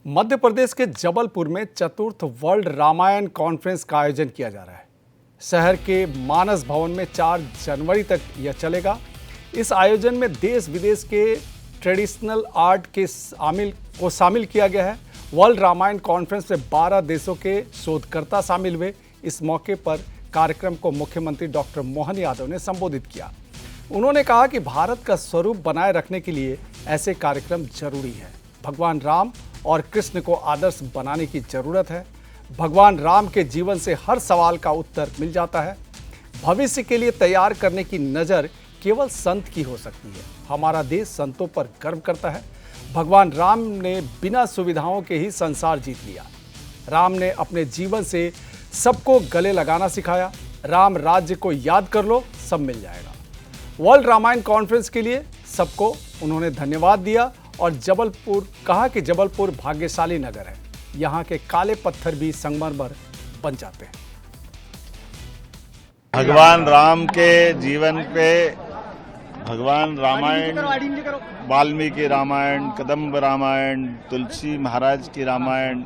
मध्य प्रदेश के जबलपुर में चतुर्थ वर्ल्ड रामायण कॉन्फ्रेंस का आयोजन किया जा रहा है। शहर के मानस भवन में 4 जनवरी तक यह चलेगा। इस आयोजन में देश विदेश के ट्रेडिशनल आर्ट के शामिल किया गया है। वर्ल्ड रामायण कॉन्फ्रेंस में 12 देशों के शोधकर्ता शामिल हुए। इस मौके पर कार्यक्रम को मुख्यमंत्री डॉक्टर मोहन यादव ने संबोधित किया। उन्होंने कहा कि भारत का स्वरूप बनाए रखने के लिए ऐसे कार्यक्रम जरूरी है। भगवान राम और कृष्ण को आदर्श बनाने की जरूरत है। भगवान राम के जीवन से हर सवाल का उत्तर मिल जाता है। भविष्य के लिए तैयार करने की नज़र केवल संत की हो सकती है। हमारा देश संतों पर गर्व करता है। भगवान राम ने बिना सुविधाओं के ही संसार जीत लिया। राम ने अपने जीवन से सबको गले लगाना सिखाया। राम राज्य को याद कर लो, सब मिल जाएगा। वर्ल्ड रामायण कॉन्फ्रेंस के लिए सबको उन्होंने धन्यवाद दिया और कहा कि जबलपुर भाग्यशाली नगर है। यहाँ के काले पत्थर भी संगमरमर बन जाते हैं। भगवान राम के जीवन पे भगवान रामायण, वाल्मीकि रामायण, कदम्ब रामायण, तुलसी महाराज की रामायण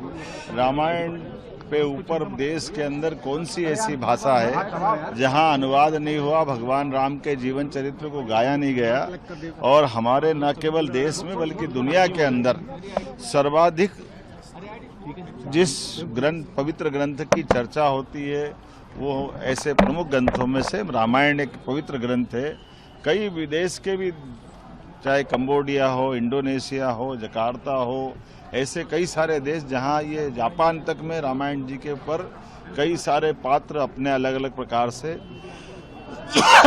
पे ऊपर देश के अंदर कौन सी ऐसी भाषा है जहां अनुवाद नहीं हुआ, भगवान राम के जीवन चरित्र को गाया नहीं गया। और हमारे न केवल देश में बल्कि दुनिया के अंदर सर्वाधिक जिस पवित्र ग्रंथ की चर्चा होती है वो ऐसे प्रमुख ग्रंथों में से रामायण एक पवित्र ग्रंथ है। कई विदेश के भी, चाहे कंबोडिया हो, इंडोनेशिया हो, जकार्ता हो, ऐसे कई सारे देश जहां ये जापान तक में रामायण जी के ऊपर कई सारे पात्र अपने अलग अलग प्रकार से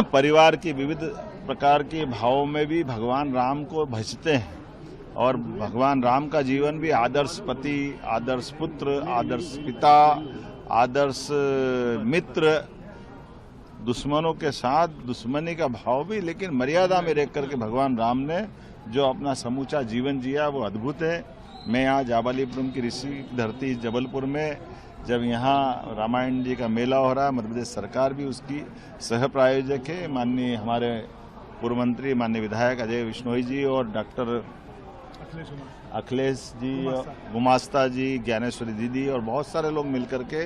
परिवार की विविध प्रकार के भावों में भी भगवान राम को भजते हैं। और भगवान राम का जीवन भी आदर्श पति, आदर्श पुत्र, आदर्श पिता, आदर्श मित्र, दुश्मनों के साथ दुश्मनी का भाव भी, लेकिन मर्यादा में रह करके भगवान राम ने जो अपना समूचा जीवन जिया वो अद्भुत है। मैं यहाँ जाबालीपुरम की ऋषि धरती जबलपुर में जब यहाँ रामायण जी का मेला हो रहा है, मध्य प्रदेश सरकार भी उसकी सह प्रायोजक है। माननीय हमारे पूर्व मंत्री, माननीय विधायक अजय विश्नोई जी और डॉक्टर अखिलेश जी, गुमास्ता जी, ज्ञानेश्वरी दीदी और बहुत सारे लोग मिलकर के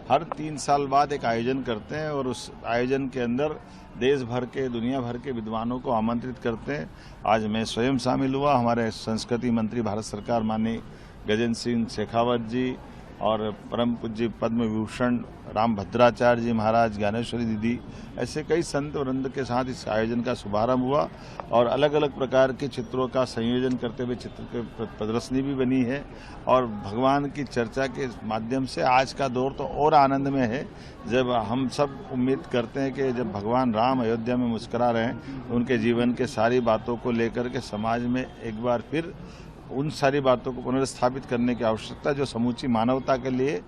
हर 3 साल बाद एक आयोजन करते हैं और उस आयोजन के अंदर देश भर के, दुनिया भर के विद्वानों को आमंत्रित करते हैं। आज मैं स्वयं शामिल हुआ। हमारे संस्कृति मंत्री भारत सरकार माननीय गजेंद्र सिंह शेखावत जी और परम पूज्य पद्म विभूषण राम भद्राचार्य जी महाराज, ज्ञानेश्वरी दीदी, ऐसे कई संत वृंद के साथ इस आयोजन का शुभारंभ हुआ और अलग अलग प्रकार के चित्रों का संयोजन करते हुए चित्र की प्रदर्शनी भी बनी है। और भगवान की चर्चा के माध्यम से आज का दौर तो और आनंद में है, जब हम सब उम्मीद करते हैं कि जब भगवान राम अयोध्या में मुस्कुरा रहे हैं तो उनके जीवन के सारी बातों को लेकर के समाज में एक बार फिर उन सारी बातों को पुनर्स्थापित करने की आवश्यकता जो समूची मानवता के लिए